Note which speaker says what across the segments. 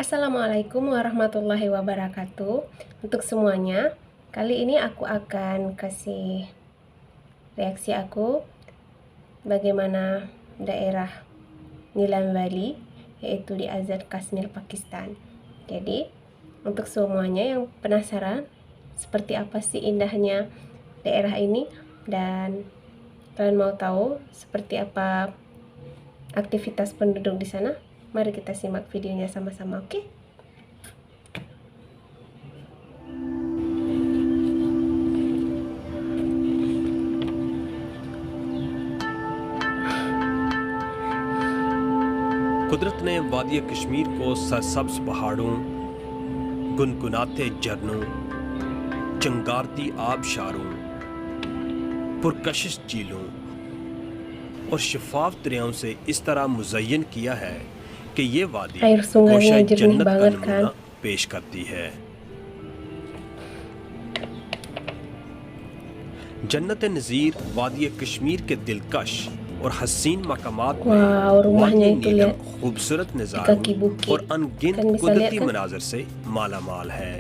Speaker 1: Assalamualaikum warahmatullahi wabarakatuh. Untuk semuanya, kali ini aku akan kasih reaksi aku bagaimana daerah Nilam Valley, yaitu di Azad Kashmir, Pakistan. Jadi, untuk semuanya yang penasaran seperti apa sih indahnya daerah ini dan kalian mau tahu seperti apa aktivitas penduduk di sana, mari kita simak videonya sama-sama, oke?
Speaker 2: कुदरत ने वादी कश्मीर को सरसब्ज पहाड़ों, गुनगुनाते झरनों, चंगारती आबशारों, पुरकशिश झीलों और शफाफ दरियाओं से इस तरह मुज़य्यन किया है कि ये वादी गोशा जन्नत का नमूना पेश करती है। जन्नत नज़ीर वादी कश्मीर के दिलकश और हसीन मकामात में खूबसूरत नज़ारों और अनगिनत कुदरती मनाज़र से मालामाल है।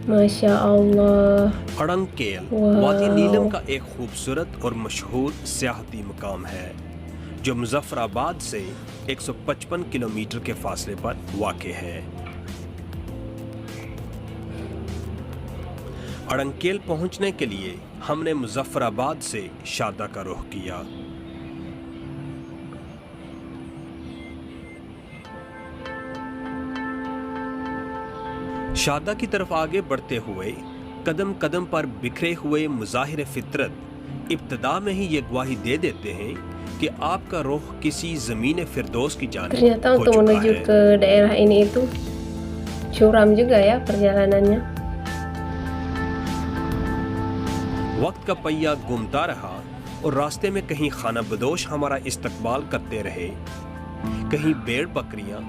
Speaker 1: माशा अल्लाह।
Speaker 2: अड़ंगकेल वादी नीलम का एक खूबसूरत और मशहूर सियाहती मकाम है जो मुजफ्फराबाद से 155 किलोमीटर के फासले पर वाक़े है। अड़ंगकेल पहुंचने के लिए हमने मुजफ्फराबाद से शारदा का रुख किया। शारदा की तरफ आगे बढ़ते हुए कदम कदम पर बिखरे हुए मुज़ाहिर फितरत इब्तदा में ही ये गवाही दे देते हैं कि आपका रुख किसी ज़मीन फिरदौस की जानिब
Speaker 1: Ternyata
Speaker 2: हो
Speaker 1: untuk
Speaker 2: चुका
Speaker 1: menuju
Speaker 2: है।
Speaker 1: ke daerah ini itu curam juga ya perjalanannya.
Speaker 2: वक्त का पहिया घूमता रहा और रास्ते में कहीं खाना बदोश हमारा इस्तकबाल करते रहे, कहीं भेड़ बकरियां,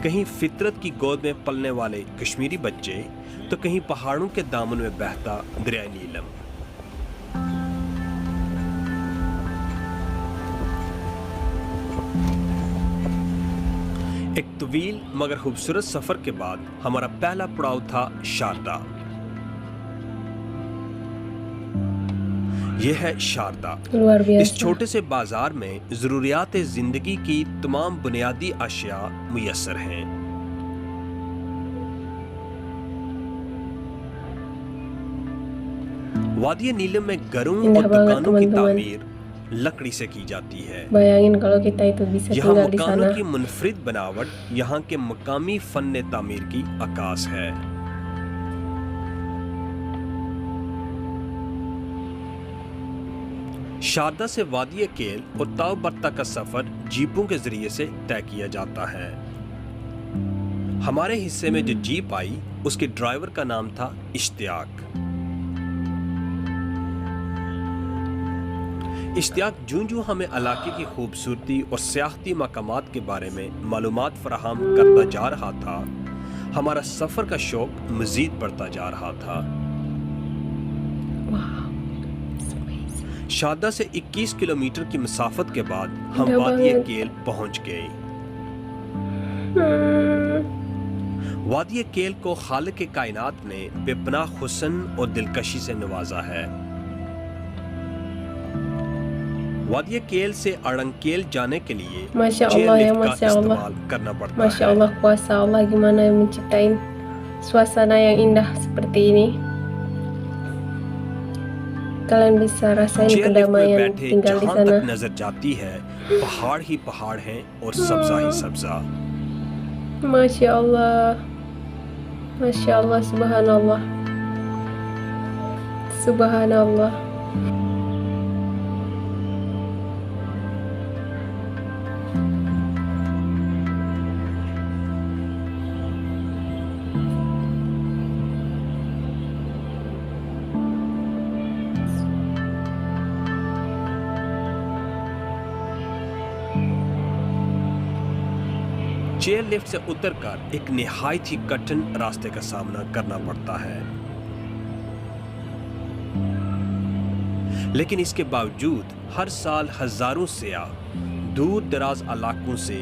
Speaker 2: कहीं फितरत की गोद में पलने वाले कश्मीरी बच्चे, तो कहीं पहाड़ों के दामन में बहता दरिया नीलम। एक तवील मगर खूबसूरत सफर के बाद हमारा पहला पड़ाव था शारदा। यह है शारदा।
Speaker 1: Luar
Speaker 2: इस
Speaker 1: biasa.
Speaker 2: छोटे से बाजार में जरूरियात जिंदगी की तमाम बुनियादी अशिया मुयस्सर हैं। वादी नीलम में घरों
Speaker 1: Indah
Speaker 2: और
Speaker 1: banget,
Speaker 2: दुकानों की
Speaker 1: teman-teman.
Speaker 2: तामीर लकड़ी से की जाती है।
Speaker 1: Bayangin kalau kita itu bisa
Speaker 2: यहाँ
Speaker 1: tinggal di
Speaker 2: मकानों
Speaker 1: sana.
Speaker 2: की मुनफरिद बनावट यहाँ के मकामी फन तामीर की अक्कास है। शारदा से वादी केल और ताव बर्ता का सफर जीपों के जरिए से तय किया जाता है। हमारे हिस्से में जो जीप आई उसके ड्राइवर का नाम था इश्तियाक। इश्तियाक जूं हमें इलाके की खूबसूरती और सियाहती मकामात के बारे में मालूमात फराहम करता जा रहा था, हमारा सफर का शौक मजीद बढ़ता जा रहा था। शारदा से 21 किलोमीटर की मसाफत के बाद हम वादी केल पहुंच गए। वादी केल को खालिक के कायनात ने बेपनाह हुस्न और दिलकशी से नवाजा है। वादी केल से अड़ंगकेल जाने के लिए
Speaker 1: Masya
Speaker 2: chair
Speaker 1: Allah ya,
Speaker 2: lift का
Speaker 1: Masya Allah.
Speaker 2: इस्तेमाल करना पड़ता
Speaker 1: Masya
Speaker 2: है।
Speaker 1: Allah, kuasa Allah gimana menciptain suasana yang indah seperti ini. Kalian bisa rasain
Speaker 2: chair lift में
Speaker 1: kedamaian
Speaker 2: बैठे
Speaker 1: tinggal di
Speaker 2: जहां
Speaker 1: sana.
Speaker 2: तक नजर जाती है पहाड़ ही पहाड़ हैं और सब्जा ही सब्जा।
Speaker 1: Masya Allah. Masya Allah, subhanallah. Subhanallah.
Speaker 2: Chair lift से उतरकर एक निहायत ही कठिन रास्ते का सामना करना पड़ता है, लेकिन इसके बावजूद हर साल हजारों सियाह दूर दराज इलाकों से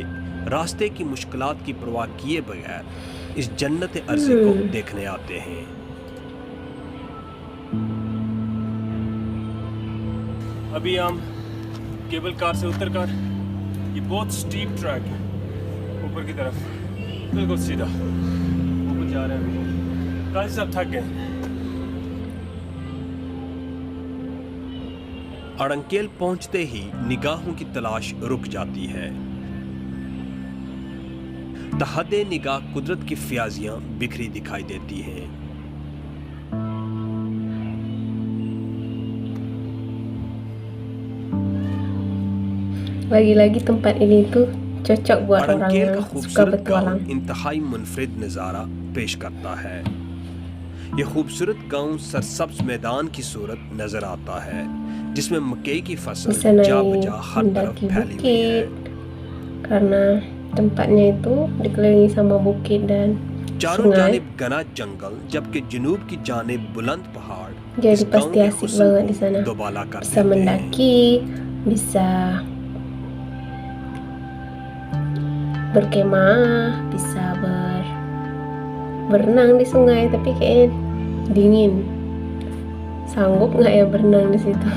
Speaker 2: रास्ते की मुश्किलात की परवाह किए बगैर इस जन्नत अर्ज़ी को देखने आते हैं। अभी हम केबल कार से उतरकर, ये बहुत स्टीप ट्रैक है ऊपर की तरफ, बिल्कुल सीधा ऊपर जा रहे हैं। काजी साहब थक गए। अड़ंकेल पहुंचते ही निगाहों की तलाश रुक जाती है। तहदे निगाह कुदरत की फ्याजियां बिखरी दिखाई देती हैं।
Speaker 1: Lagi-lagi tempat ini tuh cocok buat orang
Speaker 2: अड़ंकेल
Speaker 1: yang
Speaker 2: का
Speaker 1: suka
Speaker 2: खूबसूरत
Speaker 1: petualang.
Speaker 2: गांव इंतहाई मुनफरिद नज़ारा पेश करता है। यह खूबसूरत गांव सरसब्ज मैदान की सूरत नजर आता है, जिसमें मकई की
Speaker 1: Bisa
Speaker 2: फसल
Speaker 1: naik
Speaker 2: जा बजा हर तरफ
Speaker 1: mendaki
Speaker 2: फैली हुई है।
Speaker 1: bukit karena tempatnya itu dikelilingi sama bukit dan
Speaker 2: चारों
Speaker 1: sungai.
Speaker 2: जानिब घना जंगल, जबकि जुनूब की जानिब बुलंद पहाड़
Speaker 1: Jadi
Speaker 2: इस गांव
Speaker 1: pasti
Speaker 2: के
Speaker 1: asik
Speaker 2: हुस्न
Speaker 1: banget di sana.
Speaker 2: को दोबाला कर
Speaker 1: Bisa
Speaker 2: देते हैं।
Speaker 1: mendaki, bisa berkemah, bisa berenang di sungai, tapi kayaknya dingin. Sanggup nggak ya berenang di situ?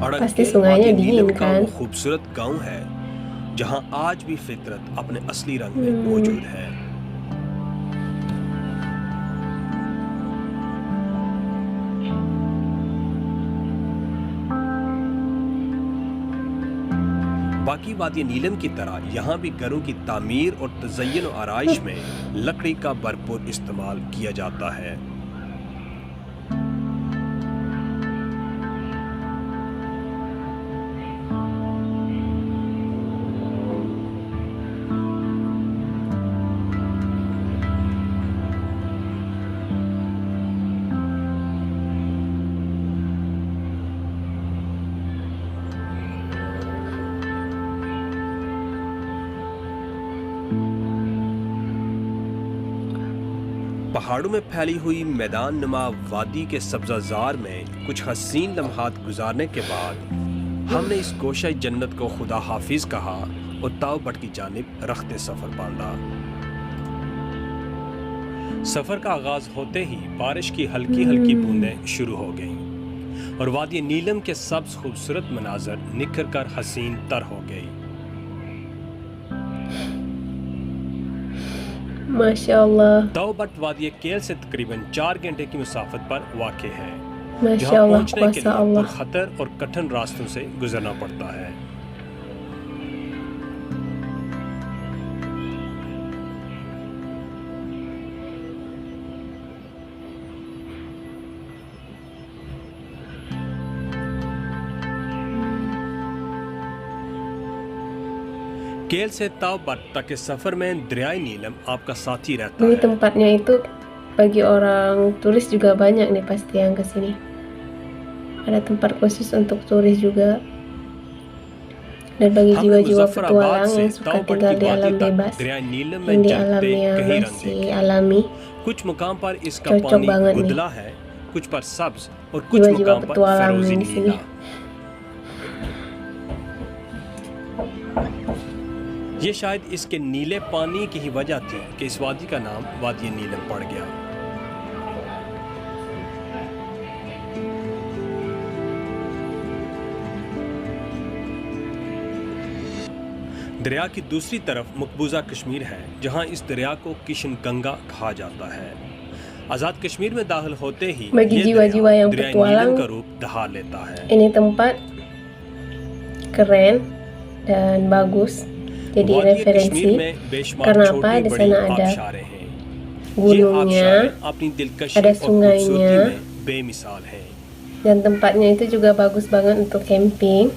Speaker 2: अड़ंकेल
Speaker 1: Pasti sungainya
Speaker 2: वादी
Speaker 1: dingin
Speaker 2: नीलम का
Speaker 1: kan?
Speaker 2: वो खूबसूरत गांव है जहां आज भी फितरत अपने असली रंग में मौजूद है। बाकी वादी नीलम की तरह यहाँ भी घरों की तामीर और तज़य्युन और आराइश में लकड़ी का भरपूर इस्तेमाल किया जाता है। पहाड़ों में फैली हुई मैदान नुमा वादी के सब्जाजार में कुछ हसीन लम्हात गुजारने के बाद हमने इस गोशा जन्नत को खुदा हाफिज कहा और तावबट की जानिब रखते सफर बांधा। सफर का आगाज होते ही बारिश की हल्की हल्की बूंदें शुरू हो गईं और वादी नीलम के सब्ज खूबसूरत मनाजर निखर कर हसीन तर हो गई।
Speaker 1: माशाअल्लाह,
Speaker 2: तावबट वादी केल से तकरीबन 4 घंटे की मुसाफत पर वाक़ है, जहाँ
Speaker 1: माशाअल्लाह,
Speaker 2: पहुंचने के लिए
Speaker 1: कुasa Allah.
Speaker 2: खतर और कठिन रास्तों से गुजरना पड़ता है। केल से तावबट तक के सफर में दरियाए नीलम आपका साथी रहता
Speaker 1: Ini
Speaker 2: है।
Speaker 1: tempatnya itu bagi orang turis juga banyak nih pasti yang kesini. Ada tempat khusus untuk turis juga. Dan bagi
Speaker 2: हमने
Speaker 1: jiwa-jiwa
Speaker 2: मुजफ्फराबाद
Speaker 1: petualang
Speaker 2: से
Speaker 1: yang suka
Speaker 2: तावबट
Speaker 1: tinggal
Speaker 2: की
Speaker 1: di
Speaker 2: वादी
Speaker 1: alam
Speaker 2: तक
Speaker 1: bebas,
Speaker 2: दरियाए नीलम
Speaker 1: yang
Speaker 2: में
Speaker 1: di
Speaker 2: चलते
Speaker 1: alam yang
Speaker 2: कहीं रंग
Speaker 1: masih
Speaker 2: देखे।
Speaker 1: alami.
Speaker 2: कुछ मुकाम पर इसका
Speaker 1: Cocok
Speaker 2: पानी
Speaker 1: banget nih.
Speaker 2: गुदला है, कुछ पर सब्ज और कुछ
Speaker 1: Jiwa-jiwa
Speaker 2: मुकाम पर
Speaker 1: petualang
Speaker 2: फिरोजी
Speaker 1: di sini.
Speaker 2: नीला। ये शायद इसके नीले पानी की ही वजह थी कि इस वादी का नाम वादी नीलम पड़ गया। दरिया की दूसरी तरफ मकबूजा कश्मीर है, जहां इस दरिया को किशन गंगा कहा जाता है। आज़ाद कश्मीर में दाखिल होते ही
Speaker 1: Bagi
Speaker 2: ये
Speaker 1: jiwa-jiwa yang
Speaker 2: दरिया
Speaker 1: petualang,
Speaker 2: नीलम का रूप धार लेता है।
Speaker 1: Ini tempat keren dan bagus. Jadi
Speaker 2: वादी
Speaker 1: referensi
Speaker 2: कश्मीर में बेशुमार
Speaker 1: karena apa?
Speaker 2: छोटी
Speaker 1: Di
Speaker 2: बड़ी
Speaker 1: sana ada
Speaker 2: आबशारें हैं। ये
Speaker 1: gunungnya,
Speaker 2: आबशारें अपनी दिलकशी
Speaker 1: ada
Speaker 2: और खूबसूरती
Speaker 1: sungainya.
Speaker 2: में बेमिसाल हैं।
Speaker 1: dan tempatnya itu juga bagus banget untuk camping.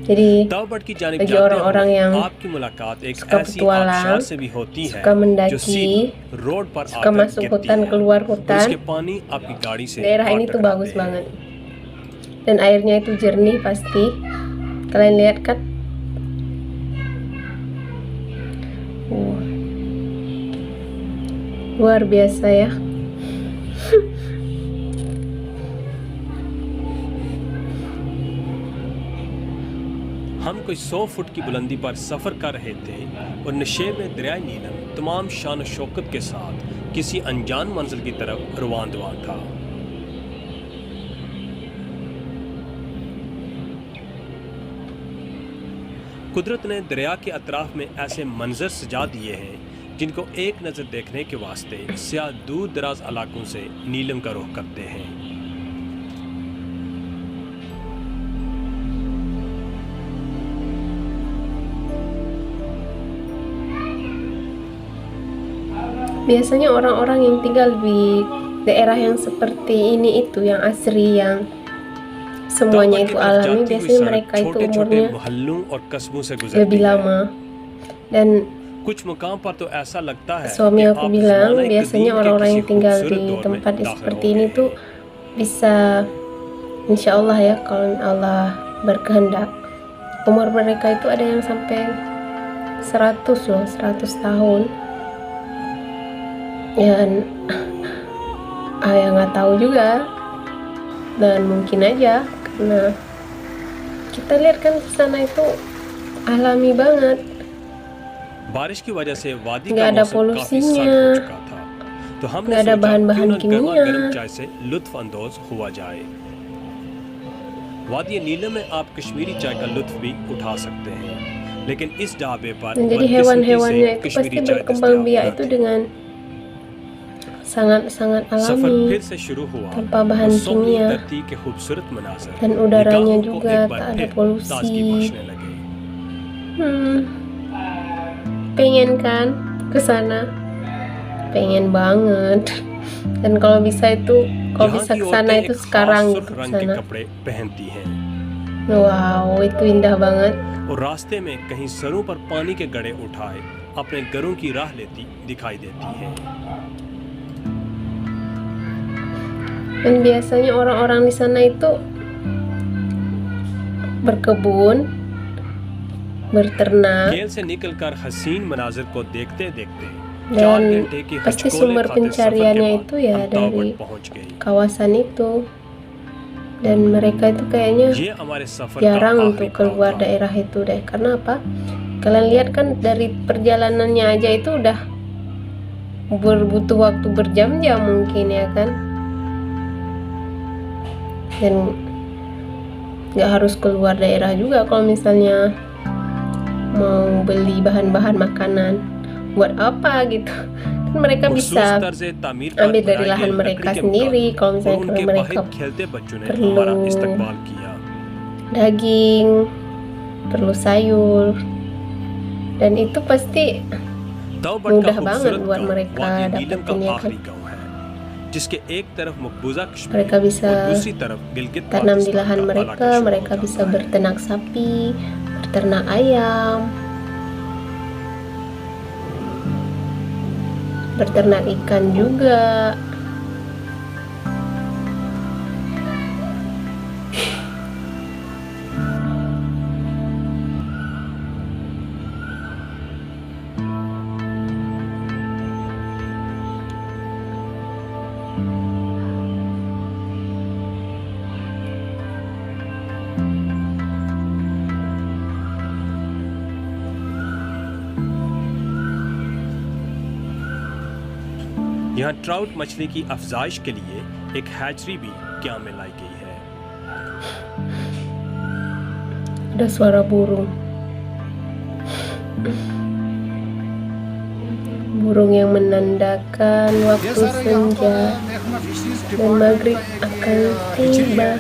Speaker 1: Jadi
Speaker 2: तावबट की जानिब
Speaker 1: bagi
Speaker 2: जाते
Speaker 1: orang-orang
Speaker 2: हुए
Speaker 1: yang
Speaker 2: आपकी मुलाकात एक
Speaker 1: suka
Speaker 2: ऐसी
Speaker 1: petualang,
Speaker 2: आबशार से भी होती है
Speaker 1: suka mendaki,
Speaker 2: जो सीधी रोड पर
Speaker 1: suka
Speaker 2: आकर
Speaker 1: masuk
Speaker 2: गिरती
Speaker 1: hutan,
Speaker 2: है
Speaker 1: keluar
Speaker 2: और
Speaker 1: hutan.
Speaker 2: उसके पानी आपकी गाड़ी से
Speaker 1: Daerah
Speaker 2: पार
Speaker 1: ini tuh
Speaker 2: टकराते
Speaker 1: bagus
Speaker 2: हैं।
Speaker 1: banget. Dan airnya itu jernih pasti. Kalian lihat kan? Luar biasa ya.
Speaker 2: हम कोई 100 फुट की बुलंदी पर सफ़र कर रहे थे और नशे में दरियाए नीलम तमाम शान शौकत के साथ किसी अनजान मंजिल की तरफ रवान दवा था। कुदरत ने दरिया के अतराफ में ऐसे मंजर सजा दिए हैं जिनको एक नज़र देखने के वास्ते सियाह दूर दराज इलाकों से नीलम का रुख करते हैं।
Speaker 1: Biasanya orang-orang yang tinggal di daerah yang seperti ini itu yang asri, yang semuanya itu alami, biasanya mereka itu umurnya lebih lama. Dan suami aku bilang biasanya orang-orang yang tinggal di tempat seperti ini tuh bisa, insya Allah ya, kalau Allah berkehendak, umur mereka itu ada yang sampai 100 loh, 100 tahun. Dan ya nggak tahu juga, dan mungkin aja karena kita lihat kan di sana itu alami banget, nggak ada polusinya, nggak ada bahan-bahan kimia.
Speaker 2: वादी नीलम में आप कश्मीरी चाय का लुत्फ भी उठा सकते हैं, लेकिन इस ढाबे पर
Speaker 1: jadi hewan-hewannya itu pasti berkembang biak itu dengan sangat alami, tanpa bahan kimia, dan udaranya juga tak ada polusi. Pengen kan ke sana? Pengen banget. Dan kalau bisa itu, kalau bisa ke sana itu sekarang gitu ke sana. Wow, itu indah banget.
Speaker 2: और रास्ते में कहीं सरों पर पानी के गड़े उठाए अपने घरों की राह लेती दिखाई देती हैं।
Speaker 1: Dan biasanya orang-orang di sana itu berkebun, berternak,
Speaker 2: खेल से निकलकर हसीन मनाजिर को देखते-देखते
Speaker 1: dan pasti sumber pencariannya itu ya dari kawasan itu. Dan mereka itu kayaknya jarang untuk keluar daerah itu deh. Karena apa? Kalian lihat kan dari perjalanannya aja itu udah butuh waktu berjam-jam mungkin ya kan. Dan nggak harus keluar daerah juga kalau misalnya mau beli bahan-bahan makanan. Buat apa gitu? Kan mereka bisa ambil dari lahan mereka sendiri. Kalau misalnya mereka perlu daging, perlu sayur, dan itu pasti mudah banget buat mereka dapetin ya kan. Mereka bisa tanam di lahan mereka, mereka bisa berternak sapi, berternak ayam, berternak ikan juga.
Speaker 2: यहाँ ट्राउट मछली की अफजाइश के लिए एक हैचरी भी क्या में लाई गई है।
Speaker 1: Ada suara burung. Burung yang menandakan waktu senja dan maghrib akan tiba.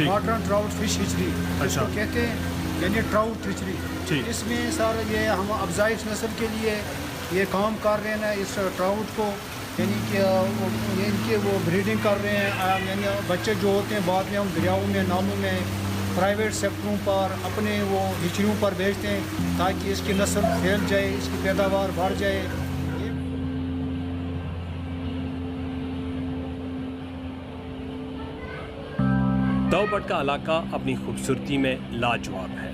Speaker 3: Modern trout fish हिचरी इसको कहते हैं, यानी ट्राउट हिचरी। इसमें सारा ये हम अफजाइश नस्ल के लिए ये काम कर रहे हैं इस ट्राउट को, यानी कि इनके वो ब्रीडिंग कर रहे हैं। यानी बच्चे जो होते हैं बाद में हम दरियाओं में, नालों में, प्राइवेट सेक्टरों पर अपने वो हिचरियों पर भेजते हैं ताकि इसकी नस्ल फैल जाए, इसकी पैदावार बढ़ जाए।
Speaker 2: तौबट का इलाका अपनी खूबसूरती में लाजवाब है।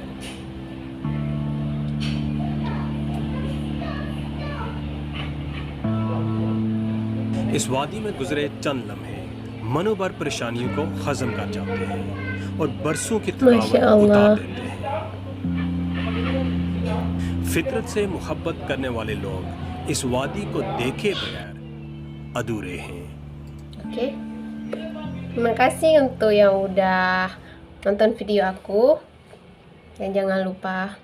Speaker 2: इस वादी में गुजरे चंद लम्हे मनोभर परेशानियों को खत्म कर जाते हैं और बरसों की थकावट उतार देते हैं। फितरत से मोहब्बत करने वाले लोग इस वादी को देखे बगैर अधूरे हैं।
Speaker 1: Oke, terima kasih untuk yang udah nonton video aku, dan jangan lupa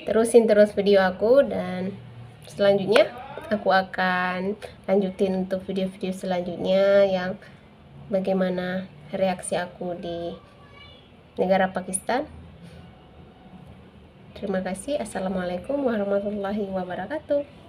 Speaker 1: terusin terus video aku, dan selanjutnya aku akan lanjutin untuk video-video selanjutnya yang bagaimana reaksi aku di negara Pakistan. Terima kasih. Assalamualaikum warahmatullahi wabarakatuh.